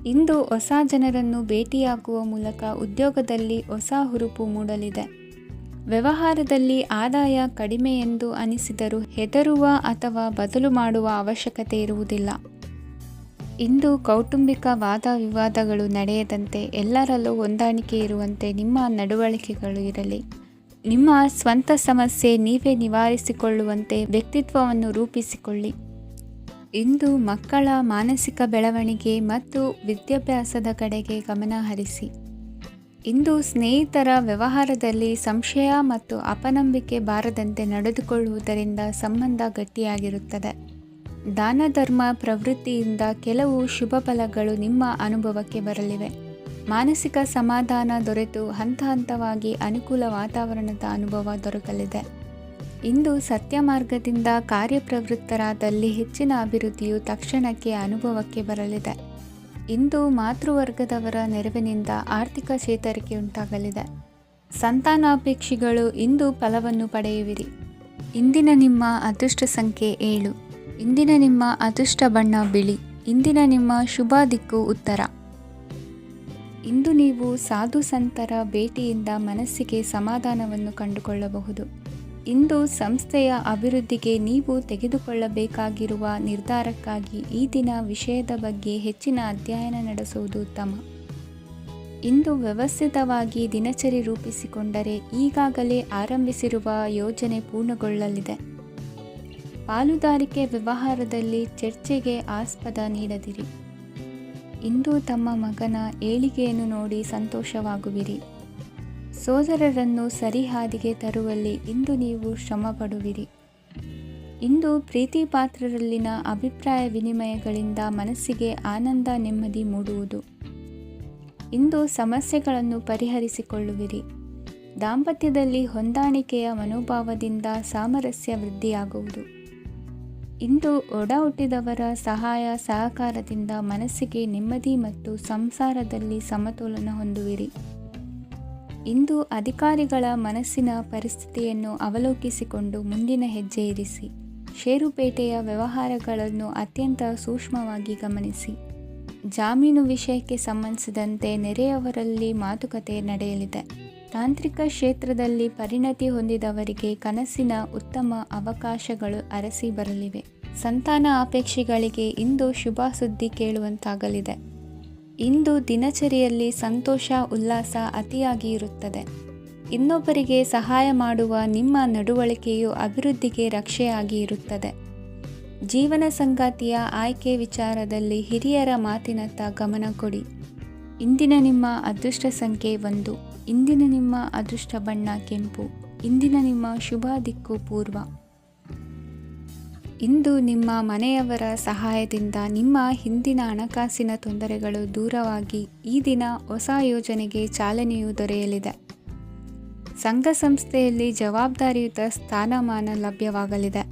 ಇಂದು ಹೊಸ ಜನರನ್ನು ಭೇಟಿಯಾಗುವ ಮೂಲಕ ಉದ್ಯೋಗದಲ್ಲಿ ಹೊಸ ಹುರುಪು ಮೂಡಲಿದೆ. ವ್ಯವಹಾರದಲ್ಲಿ ಆದಾಯ ಕಡಿಮೆ ಎಂದು ಅನಿಸಿದರೂ ಹೆದರುವ ಅಥವಾ ಬದಲು ಮಾಡುವ ಅವಶ್ಯಕತೆ ಇರುವುದಿಲ್ಲ. ಇಂದು ಕೌಟುಂಬಿಕ ವಾದ ವಿವಾದಗಳು ನಡೆಯದಂತೆ ಎಲ್ಲರಲ್ಲೂ ಹೊಂದಾಣಿಕೆ ಇರುವಂತೆ ನಿಮ್ಮ ನಡವಳಿಕೆಗಳು ಇರಲಿ. ನಿಮ್ಮ ಸ್ವಂತ ಸಮಸ್ಯೆ ನೀವೇ ನಿವಾರಿಸಿಕೊಳ್ಳುವಂತೆ ವ್ಯಕ್ತಿತ್ವವನ್ನು ರೂಪಿಸಿಕೊಳ್ಳಿ. ಇಂದು ಮಕ್ಕಳ ಮಾನಸಿಕ ಬೆಳವಣಿಗೆ ಮತ್ತು ವಿದ್ಯಾಭ್ಯಾಸದ ಕಡೆಗೆ ಗಮನ ಹರಿಸಿ. ಇಂದು ಸ್ನೇಹಿತರ ವ್ಯವಹಾರದಲ್ಲಿ ಸಂಶಯ ಮತ್ತು ಅಪನಂಬಿಕೆ ಬಾರದಂತೆ ನಡೆದುಕೊಳ್ಳುವುದರಿಂದ ಸಂಬಂಧ ಗಟ್ಟಿಯಾಗಿರುತ್ತದೆ. ದಾನ ಧರ್ಮ ಪ್ರವೃತ್ತಿಯಿಂದ ಕೆಲವು ಶುಭ ಫಲಗಳು ನಿಮ್ಮ ಅನುಭವಕ್ಕೆ ಬರಲಿವೆ. ಮಾನಸಿಕ ಸಮಾಧಾನ ದೊರೆತು ಹಂತ ಹಂತವಾಗಿ ಅನುಕೂಲ ವಾತಾವರಣದ ಅನುಭವ ದೊರಕಲಿದೆ. ಇಂದು ಸತ್ಯ ಮಾರ್ಗದಿಂದ ಕಾರ್ಯಪ್ರವೃತ್ತರಾದಲ್ಲಿ ಹೆಚ್ಚಿನ ಅಭಿವೃದ್ಧಿಯು ತಕ್ಷಣಕ್ಕೆ ಅನುಭವಕ್ಕೆ ಬರಲಿದೆ. ಇಂದು ಮಾತೃವರ್ಗದವರ ನೆರವಿನಿಂದ ಆರ್ಥಿಕ ಚೇತರಿಕೆ ಉಂಟಾಗಲಿದೆ. ಸಂತಾನಾಪೇಕ್ಷಿಗಳು ಇಂದು ಫಲವನ್ನು ಪಡೆಯುವಿರಿ. ಇಂದಿನ ನಿಮ್ಮ ಅದೃಷ್ಟ ಸಂಖ್ಯೆ 7. ಇಂದಿನ ನಿಮ್ಮ ಅದೃಷ್ಟ ಬಣ್ಣ ಬಿಳಿ. ಇಂದಿನ ನಿಮ್ಮ ಶುಭ ದಿಕ್ಕು ಉತ್ತರ. ಇಂದು ನೀವು ಸಾಧು ಸಂತರ ಭೇಟಿಯಿಂದ ಮನಸ್ಸಿಗೆ ಸಮಾಧಾನವನ್ನು ಕಂಡುಕೊಳ್ಳಬಹುದು. ಇಂದು ಸಂಸ್ಥೆಯ ಅಭಿವೃದ್ಧಿಗೆ ನೀವು ತೆಗೆದುಕೊಳ್ಳಬೇಕಾಗಿರುವ ನಿರ್ಧಾರಕ್ಕಾಗಿ ಈ ದಿನ ವಿಷಯದ ಬಗ್ಗೆ ಹೆಚ್ಚಿನ ಅಧ್ಯಯನ ನಡೆಸುವುದು ಉತ್ತಮ. ಇಂದು ವ್ಯವಸ್ಥಿತವಾಗಿ ದಿನಚರಿ ರೂಪಿಸಿಕೊಂಡರೆ ಈಗಾಗಲೇ ಆರಂಭಿಸಿರುವ ಯೋಜನೆ ಪೂರ್ಣಗೊಳ್ಳಲಿದೆ. ಪಾಲುದಾರಿಕೆ ವ್ಯವಹಾರದಲ್ಲಿ ಚರ್ಚೆಗೆ ಆಸ್ಪದ ನೀಡದಿರಿ. ಇಂದು ತಮ್ಮ ಮಗನ ಏಳಿಗೆಯನ್ನು ನೋಡಿ ಸಂತೋಷವಾಗುವಿರಿ. ಸೋದರರನ್ನು ಸರಿಹಾದಿಗೆ ತರುವಲ್ಲಿ ಇಂದು ನೀವು ಶ್ರಮಪಡುವಿರಿ. ಇಂದು ಪ್ರೀತಿ ಪಾತ್ರರಲ್ಲಿನ ಅಭಿಪ್ರಾಯ ವಿನಿಮಯಗಳಿಂದ ಮನಸ್ಸಿಗೆ ಆನಂದ ನೆಮ್ಮದಿ ಮೂಡುವುದು. ಇಂದು ಸಮಸ್ಯೆಗಳನ್ನು ಪರಿಹರಿಸಿಕೊಳ್ಳುವಿರಿ. ದಾಂಪತ್ಯದಲ್ಲಿ ಹೊಂದಾಣಿಕೆಯ ಮನೋಭಾವದಿಂದ ಸಾಮರಸ್ಯ ವೃದ್ಧಿಯಾಗುವುದು. ಇಂದು ಒಡ ಹುಟ್ಟಿದವರ ಸಹಾಯ ಸಹಕಾರದಿಂದ ಮನಸ್ಸಿಗೆ ನೆಮ್ಮದಿ ಮತ್ತು ಸಂಸಾರದಲ್ಲಿ ಸಮತೋಲನ ಹೊಂದುವಿರಿ. ಇಂದು ಅಧಿಕಾರಿಗಳ ಮನಸ್ಸಿನ ಪರಿಸ್ಥಿತಿಯನ್ನು ಅವಲೋಕಿಸಿಕೊಂಡು ಮುಂದಿನ ಹೆಜ್ಜೆ ಇರಿಸಿ. ಷೇರುಪೇಟೆಯ ವ್ಯವಹಾರಗಳನ್ನು ಅತ್ಯಂತ ಸೂಕ್ಷ್ಮವಾಗಿ ಗಮನಿಸಿ. ಜಾಮೀನು ವಿಷಯಕ್ಕೆ ಸಂಬಂಧಿಸಿದಂತೆ ನೆರೆಯವರಲ್ಲಿ ಮಾತುಕತೆ ನಡೆಯಲಿದೆ. ತಾಂತ್ರಿಕ ಕ್ಷೇತ್ರದಲ್ಲಿ ಪರಿಣತಿ ಹೊಂದಿದವರಿಗೆ ಕನಸಿನ ಉತ್ತಮ ಅವಕಾಶಗಳು ಅರಸಿ ಬರಲಿವೆ. ಸಂತಾನ ಅಪೇಕ್ಷಿಗಳಿಗೆ ಇಂದು ಶುಭ ಸುದ್ದಿ ಕೇಳುವಂತಾಗಲಿದೆ. ಇಂದು ದಿನಚರಿಯಲ್ಲಿ ಸಂತೋಷ ಉಲ್ಲಾಸ ಅತಿಯಾಗಿ ಇರುತ್ತದೆ. ಇನ್ನೊಬ್ಬರಿಗೆ ಸಹಾಯ ಮಾಡುವ ನಿಮ್ಮ ನಡವಳಿಕೆಯು ಅಭಿವೃದ್ಧಿಗೆ ರಕ್ಷೆಯಾಗಿ ಇರುತ್ತದೆ. ಜೀವನ ಸಂಗಾತಿಯ ಆಯ್ಕೆ ವಿಚಾರದಲ್ಲಿ ಹಿರಿಯರ ಮಾತಿನತ್ತ ಗಮನ ಕೊಡಿ. ಇಂದಿನ ನಿಮ್ಮ ಅದೃಷ್ಟ ಸಂಖ್ಯೆ 1. ಇಂದಿನ ನಿಮ್ಮ ಅದೃಷ್ಟ ಬಣ್ಣ ಕೆಂಪು. ಇಂದಿನ ನಿಮ್ಮ ಶುಭ ದಿಕ್ಕು ಪೂರ್ವ. ಇಂದು ನಿಮ್ಮ ಮನೆಯವರ ಸಹಾಯದಿಂದ ನಿಮ್ಮ ಹಿಂದಿನ ಹಣಕಾಸಿನ ತೊಂದರೆಗಳು ದೂರವಾಗಿ ಈ ದಿನ ಹೊಸ ಯೋಜನೆಗೆ ಚಾಲನೆಯು ದೊರೆಯಲಿದೆ. ಸಂಘ ಸಂಸ್ಥೆಯಲ್ಲಿ ಜವಾಬ್ದಾರಿಯುತ ಸ್ಥಾನಮಾನ ಲಭ್ಯವಾಗಲಿದೆ.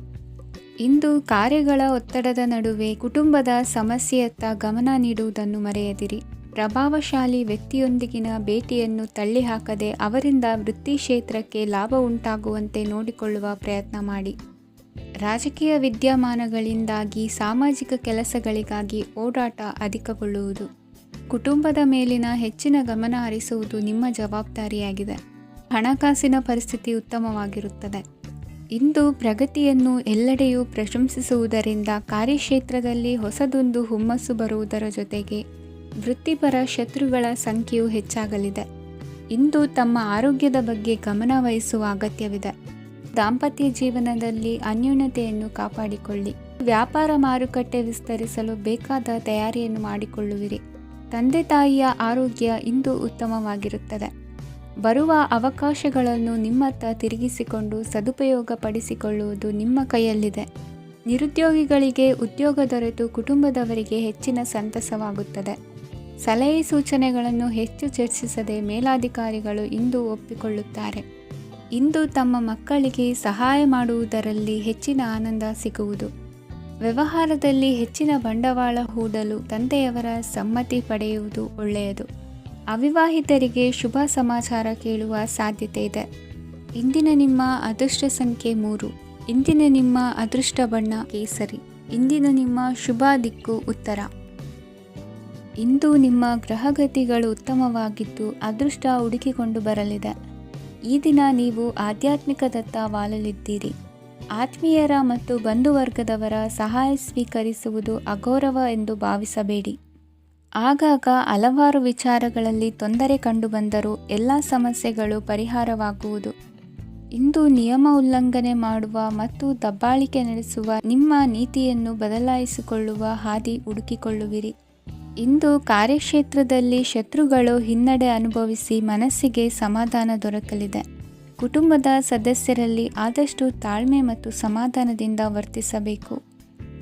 ಇಂದು ಕಾರ್ಯಗಳ ಒತ್ತಡದ ನಡುವೆ ಕುಟುಂಬದ ಸಮಸ್ಯೆಯತ್ತ ಗಮನ ನೀಡುವುದನ್ನು ಮರೆಯದಿರಿ. ಪ್ರಭಾವಶಾಲಿ ವ್ಯಕ್ತಿಯೊಂದಿಗಿನ ಭೇಟಿಯನ್ನು ತಳ್ಳಿಹಾಕದೆ ಅವರಿಂದ ವೃತ್ತಿ ಕ್ಷೇತ್ರಕ್ಕೆ ಲಾಭ ಉಂಟಾಗುವಂತೆ ನೋಡಿಕೊಳ್ಳುವ ಪ್ರಯತ್ನ ಮಾಡಿ. ರಾಜಕೀಯ ವಿದ್ಯಮಾನಗಳಿಂದಾಗಿ ಸಾಮಾಜಿಕ ಕೆಲಸಗಳಿಗಾಗಿ ಓಡಾಟ ಅಧಿಕಗೊಳ್ಳುವುದು. ಕುಟುಂಬದ ಮೇಲಿನ ಹೆಚ್ಚಿನ ಗಮನ ಹರಿಸುವುದು ನಿಮ್ಮ ಜವಾಬ್ದಾರಿಯಾಗಿದೆ. ಹಣಕಾಸಿನ ಪರಿಸ್ಥಿತಿ ಉತ್ತಮವಾಗಿರುತ್ತದೆ. ಇಂದು ಪ್ರಗತಿಯನ್ನು ಎಲ್ಲೆಡೆಯೂ ಪ್ರಶಂಸಿಸುವುದರಿಂದ ಕಾರ್ಯಕ್ಷೇತ್ರದಲ್ಲಿ ಹೊಸದೊಂದು ಹುಮ್ಮಸ್ಸು ಬರುವುದರ ಜೊತೆಗೆ ವೃತ್ತಿಪರ ಶತ್ರುಗಳ ಸಂಖ್ಯೆಯು ಹೆಚ್ಚಾಗಲಿದೆ. ಇಂದು ತಮ್ಮ ಆರೋಗ್ಯದ ಬಗ್ಗೆ ಗಮನ ವಹಿಸುವ ಅಗತ್ಯವಿದೆ. ದಾಂಪತ್ಯ ಜೀವನದಲ್ಲಿ ಅನ್ಯೋನ್ಯತೆಯನ್ನು ಕಾಪಾಡಿಕೊಳ್ಳಿ. ವ್ಯಾಪಾರ ಮಾರುಕಟ್ಟೆ ವಿಸ್ತರಿಸಲು ಬೇಕಾದ ತಯಾರಿಯನ್ನು ಮಾಡಿಕೊಳ್ಳುವಿರಿ. ತಂದೆ ತಾಯಿಯ ಆರೋಗ್ಯ ಇಂದು ಉತ್ತಮವಾಗಿರುತ್ತದೆ. ಬರುವ ಅವಕಾಶಗಳನ್ನು ನಿಮ್ಮತ್ತ ತಿರುಗಿಸಿಕೊಂಡು ಸದುಪಯೋಗ ಪಡಿಸಿಕೊಳ್ಳುವುದು ನಿಮ್ಮ ಕೈಯಲ್ಲಿದೆ. ನಿರುದ್ಯೋಗಿಗಳಿಗೆ ಉದ್ಯೋಗ ದೊರೆತು ಕುಟುಂಬದವರಿಗೆ ಹೆಚ್ಚಿನ ಸಂತಸವಾಗುತ್ತದೆ. ಸಲಹೆ ಸೂಚನೆಗಳನ್ನು ಹೆಚ್ಚು ಚರ್ಚಿಸದೆ ಮೇಲಾಧಿಕಾರಿಗಳು ಇಂದು ಒಪ್ಪಿಕೊಳ್ಳುತ್ತಾರೆ. ಇಂದು ತಮ್ಮ ಮಕ್ಕಳಿಗೆ ಸಹಾಯ ಮಾಡುವುದರಲ್ಲಿ ಹೆಚ್ಚಿನ ಆನಂದ ಸಿಗುವುದು. ವ್ಯವಹಾರದಲ್ಲಿ ಹೆಚ್ಚಿನ ಬಂಡವಾಳ ಹೂಡಲು ತಂದೆಯವರ ಸಮ್ಮತಿ ಪಡೆಯುವುದು ಒಳ್ಳೆಯದು. ಅವಿವಾಹಿತರಿಗೆ ಶುಭ ಸಮಾಚಾರ ಕೇಳುವ ಸಾಧ್ಯತೆ ಇದೆ. ಇಂದಿನ ನಿಮ್ಮ ಅದೃಷ್ಟ ಸಂಖ್ಯೆ 3. ಇಂದಿನ ನಿಮ್ಮ ಅದೃಷ್ಟ ಬಣ್ಣ ಕೇಸರಿ. ಇಂದಿನ ನಿಮ್ಮ ಶುಭ ದಿಕ್ಕು ಉತ್ತರ. ಇಂದು ನಿಮ್ಮ ಗ್ರಹಗತಿಗಳು ಉತ್ತಮವಾಗಿದ್ದು ಅದೃಷ್ಟ ಹುಡುಕಿಕೊಂಡು ಬರಲಿದೆ. ಈ ದಿನ ನೀವು ಆಧ್ಯಾತ್ಮಿಕದತ್ತ ವಾಲಲಿದ್ದೀರಿ. ಆತ್ಮೀಯರ ಮತ್ತು ಬಂಧುವರ್ಗದವರ ಸಹಾಯ ಸ್ವೀಕರಿಸುವುದು ಅಗೌರವ ಎಂದು ಭಾವಿಸಬೇಡಿ. ಆಗಾಗ ಹಲವಾರು ವಿಚಾರಗಳಲ್ಲಿ ತೊಂದರೆ ಕಂಡುಬಂದರೂ ಎಲ್ಲ ಸಮಸ್ಯೆಗಳು ಪರಿಹಾರವಾಗುವುದು. ಇಂದು ನಿಯಮ ಉಲ್ಲಂಘನೆ ಮಾಡುವ ಮತ್ತು ದಬ್ಬಾಳಿಕೆ ನಡೆಸುವ ನಿಮ್ಮ ನೀತಿಯನ್ನು ಬದಲಾಯಿಸಿಕೊಳ್ಳುವ ಹಾದಿ ಹುಡುಕಿಕೊಳ್ಳುವಿರಿ. ಇಂದು ಕಾರ್ಯಕ್ಷೇತ್ರದಲ್ಲಿ ಶತ್ರುಗಳು ಹಿನ್ನಡೆ ಅನುಭವಿಸಿ ಮನಸ್ಸಿಗೆ ಸಮಾಧಾನ ದೊರಕಲಿದೆ. ಕುಟುಂಬದ ಸದಸ್ಯರಲ್ಲಿ ಆದಷ್ಟು ತಾಳ್ಮೆ ಮತ್ತು ಸಮಾಧಾನದಿಂದ ವರ್ತಿಸಬೇಕು.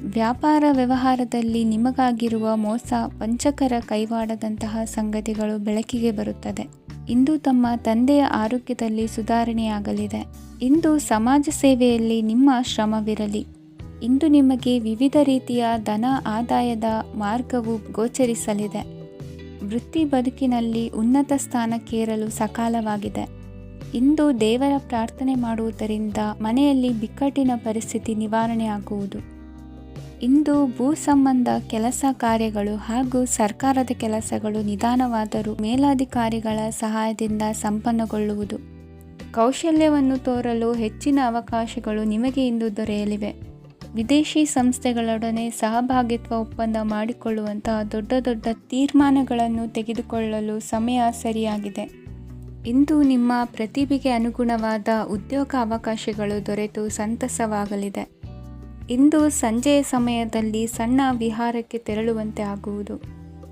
ವ್ಯಾಪಾರ ವ್ಯವಹಾರದಲ್ಲಿ ನಿಮಗಾಗಿರುವ ಮೋಸ, ವಂಚಕರ ಕೈವಾಡದಂತಹ ಸಂಗತಿಗಳು ಬೆಳಕಿಗೆ ಬರುತ್ತದೆ. ಇಂದು ತಮ್ಮ ತಂದೆಯ ಆರೋಗ್ಯದಲ್ಲಿ ಸುಧಾರಣೆಯಾಗಲಿದೆ. ಇಂದು ಸಮಾಜ ಸೇವೆಯಲ್ಲಿ ನಿಮ್ಮ ಶ್ರಮವಿರಲಿ. ಇಂದು ನಿಮಗೆ ವಿವಿಧ ರೀತಿಯ ಧನ ಆದಾಯದ ಮಾರ್ಗವು ಗೋಚರಿಸಲಿದೆ. ವೃತ್ತಿ ಬದುಕಿನಲ್ಲಿ ಉನ್ನತ ಸ್ಥಾನಕ್ಕೇರಲು ಸಕಾಲವಾಗಿದೆ. ಇಂದು ದೇವರ ಪ್ರಾರ್ಥನೆ ಮಾಡುವುದರಿಂದ ಮನೆಯಲ್ಲಿ ಬಿಕ್ಕಟ್ಟಿನ ಪರಿಸ್ಥಿತಿ ನಿವಾರಣೆಯಾಗುವುದು. ಇಂದು ಭೂ ಸಂಬಂಧ ಕೆಲಸ ಕಾರ್ಯಗಳು ಹಾಗೂ ಸರ್ಕಾರದ ಕೆಲಸಗಳು ನಿಧಾನವಾದರೂ ಮೇಲಾಧಿಕಾರಿಗಳ ಸಹಾಯದಿಂದ ಸಂಪನ್ನಗೊಳ್ಳುವುದು. ಕೌಶಲ್ಯವನ್ನು ತೋರಲು ಹೆಚ್ಚಿನ ಅವಕಾಶಗಳು ನಿಮಗೆ ಇಂದು ದೊರೆಯಲಿವೆ. ವಿದೇಶಿ ಸಂಸ್ಥೆಗಳೊಡನೆ ಸಹಭಾಗಿತ್ವ ಒಪ್ಪಂದ ಮಾಡಿಕೊಳ್ಳುವಂತಹ ದೊಡ್ಡ ದೊಡ್ಡ ತೀರ್ಮಾನಗಳನ್ನು ತೆಗೆದುಕೊಳ್ಳಲು ಸಮಯ ಸರಿಯಾಗಿದೆ. ಇಂದು ನಿಮ್ಮ ಪ್ರತಿಭೆಗೆ ಅನುಗುಣವಾದ ಉದ್ಯೋಗ ಅವಕಾಶಗಳು ದೊರೆತು ಸಂತಸವಾಗಲಿದೆ. ಇಂದು ಸಂಜೆಯ ಸಮಯದಲ್ಲಿ ಸಣ್ಣ ವಿಹಾರಕ್ಕೆ ತೆರಳುವಂತೆ ಆಗುವುದು.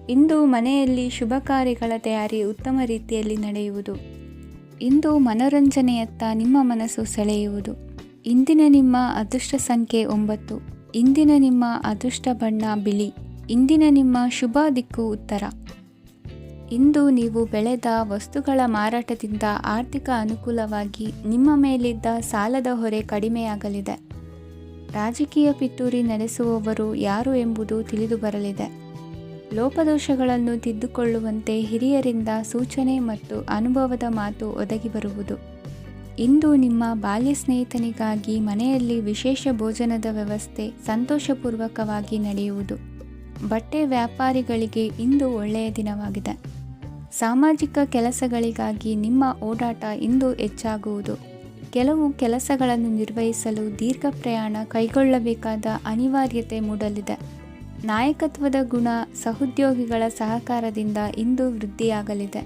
ಇಂದು ಮನೆಯಲ್ಲಿ ಶುಭ ಕಾರ್ಯಗಳ ತಯಾರಿ ಉತ್ತಮ ರೀತಿಯಲ್ಲಿ ನಡೆಯುವುದು. ಇಂದು ಮನೋರಂಜನೆಯತ್ತ ನಿಮ್ಮ ಮನಸ್ಸು ಸೆಳೆಯುವುದು. ಇಂದಿನ ನಿಮ್ಮ ಅದೃಷ್ಟ ಸಂಖ್ಯೆ 9. ಇಂದಿನ ನಿಮ್ಮ ಅದೃಷ್ಟ ಬಣ್ಣ ಬಿಳಿ. ಇಂದಿನ ನಿಮ್ಮ ಶುಭ ದಿಕ್ಕು ಉತ್ತರ. ಇಂದು ನೀವು ಬೆಳೆದ ವಸ್ತುಗಳ ಮಾರಾಟದಿಂದ ಆರ್ಥಿಕ ಅನುಕೂಲವಾಗಿ ನಿಮ್ಮ ಮೇಲಿದ್ದ ಸಾಲದ ಹೊರೆ ಕಡಿಮೆಯಾಗಲಿದೆ. ರಾಜಕೀಯ ಪಿತೂರಿ ನಡೆಸುವವರು ಯಾರು ಎಂಬುದು ತಿಳಿದು ಬರಲಿದೆ. ಲೋಪದೋಷಗಳನ್ನು ತಿದ್ದುಕೊಳ್ಳುವಂತೆ ಹಿರಿಯರಿಂದ ಸೂಚನೆ ಮತ್ತು ಅನುಭವದ ಮಾತು ಒದಗಿ ಬರುವುದು. ಇಂದು ನಿಮ್ಮ ಬಾಲ್ಯ ಸ್ನೇಹಿತನಿಗಾಗಿ ಮನೆಯಲ್ಲಿ ವಿಶೇಷ ಭೋಜನದ ವ್ಯವಸ್ಥೆ ಸಂತೋಷಪೂರ್ವಕವಾಗಿ ನಡೆಯುವುದು. ಬಟ್ಟೆ ವ್ಯಾಪಾರಿಗಳಿಗೆ ಇಂದು ಒಳ್ಳೆಯ ದಿನವಾಗಿದೆ. ಸಾಮಾಜಿಕ ಕೆಲಸಗಳಿಗಾಗಿ ನಿಮ್ಮ ಓಡಾಟ ಇಂದು ಹೆಚ್ಚಾಗುವುದು. ಕೆಲವು ಕೆಲಸಗಳನ್ನು ನಿರ್ವಹಿಸಲು ದೀರ್ಘ ಪ್ರಯಾಣ ಕೈಗೊಳ್ಳಬೇಕಾದ ಅನಿವಾರ್ಯತೆ ಮೂಡಲಿದೆ. ನಾಯಕತ್ವದ ಗುಣ, ಸಹೋದ್ಯೋಗಿಗಳ ಸಹಕಾರದಿಂದ ಇಂದು ವೃದ್ಧಿಯಾಗಲಿದೆ.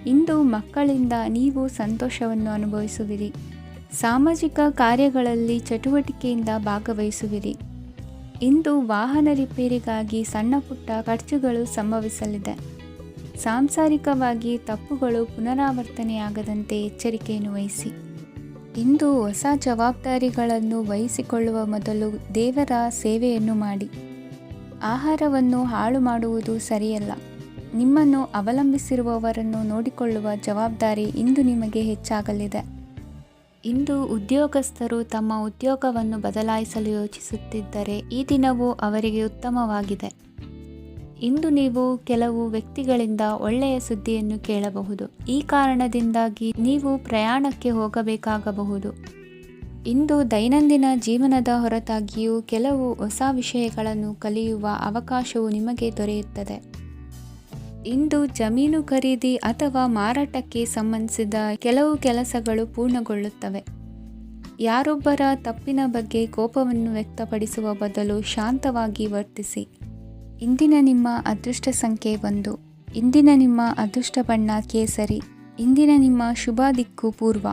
ಇಂದು ಮಕ್ಕಳಿಂದ ನೀವು ಸಂತೋಷವನ್ನು ಅನುಭವಿಸುವಿರಿ. ಸಾಮಾಜಿಕ ಕಾರ್ಯಗಳಲ್ಲಿ ಚಟುವಟಿಕೆಯಿಂದ ಭಾಗವಹಿಸುವಿರಿ. ಇಂದು ವಾಹನ ರಿಪೇರಿಗಾಗಿ ಸಣ್ಣ ಪುಟ್ಟ ಖರ್ಚುಗಳು ಸಂಭವಿಸಲಿದೆ. ಸಾಂಸಾರಿಕವಾಗಿ ತಪ್ಪುಗಳು ಪುನರಾವರ್ತನೆಯಾಗದಂತೆ ಎಚ್ಚರಿಕೆಯನ್ನು ವಹಿಸಿ. ಇಂದು ಹೊಸ ಜವಾಬ್ದಾರಿಗಳನ್ನು ವಹಿಸಿಕೊಳ್ಳುವ ಮೊದಲು ದೇವರ ಸೇವೆಯನ್ನು ಮಾಡಿ. ಆಹಾರವನ್ನು ಹಾಳು ಮಾಡುವುದು ಸರಿಯಲ್ಲ. ನಿಮ್ಮನ್ನು ಅವಲಂಬಿಸಿರುವವರನ್ನು ನೋಡಿಕೊಳ್ಳುವ ಜವಾಬ್ದಾರಿ ಇಂದು ನಿಮಗೆ ಹೆಚ್ಚಾಗಲಿದೆ. ಇಂದು ಉದ್ಯೋಗಸ್ಥರು ತಮ್ಮ ಉದ್ಯೋಗವನ್ನು ಬದಲಾಯಿಸಲು ಯೋಚಿಸುತ್ತಿದ್ದರೆ ಈ ದಿನವೂ ಅವರಿಗೆ ಉತ್ತಮವಾಗಿದೆ. ಇಂದು ನೀವು ಕೆಲವು ವ್ಯಕ್ತಿಗಳಿಂದ ಒಳ್ಳೆಯ ಸುದ್ದಿಯನ್ನು ಕೇಳಬಹುದು. ಈ ಕಾರಣದಿಂದಾಗಿ ನೀವು ಪ್ರಯಾಣಕ್ಕೆ ಹೋಗಬೇಕಾಗಬಹುದು. ಇಂದು ದೈನಂದಿನ ಜೀವನದ ಹೊರತಾಗಿಯೂ ಕೆಲವು ಹೊಸ ವಿಷಯಗಳನ್ನು ಕಲಿಯುವ ಅವಕಾಶವು ನಿಮಗೆ ದೊರೆಯುತ್ತದೆ. ಇಂದು ಜಮೀನು ಖರೀದಿ ಅಥವಾ ಮಾರಾಟಕ್ಕೆ ಸಂಬಂಧಿಸಿದ ಕೆಲವು ಕೆಲಸಗಳು ಪೂರ್ಣಗೊಳ್ಳುತ್ತವೆ. ಯಾರೊಬ್ಬರ ತಪ್ಪಿನ ಬಗ್ಗೆ ಕೋಪವನ್ನು ವ್ಯಕ್ತಪಡಿಸುವ ಬದಲು ಶಾಂತವಾಗಿ ವರ್ತಿಸಿ. ಇಂದಿನ ನಿಮ್ಮ ಅದೃಷ್ಟ ಸಂಖ್ಯೆ 1. ಇಂದಿನ ನಿಮ್ಮ ಅದೃಷ್ಟ ಬಣ್ಣ ಕೇಸರಿ. ಇಂದಿನ ನಿಮ್ಮ ಶುಭ ದಿಕ್ಕು ಪೂರ್ವ.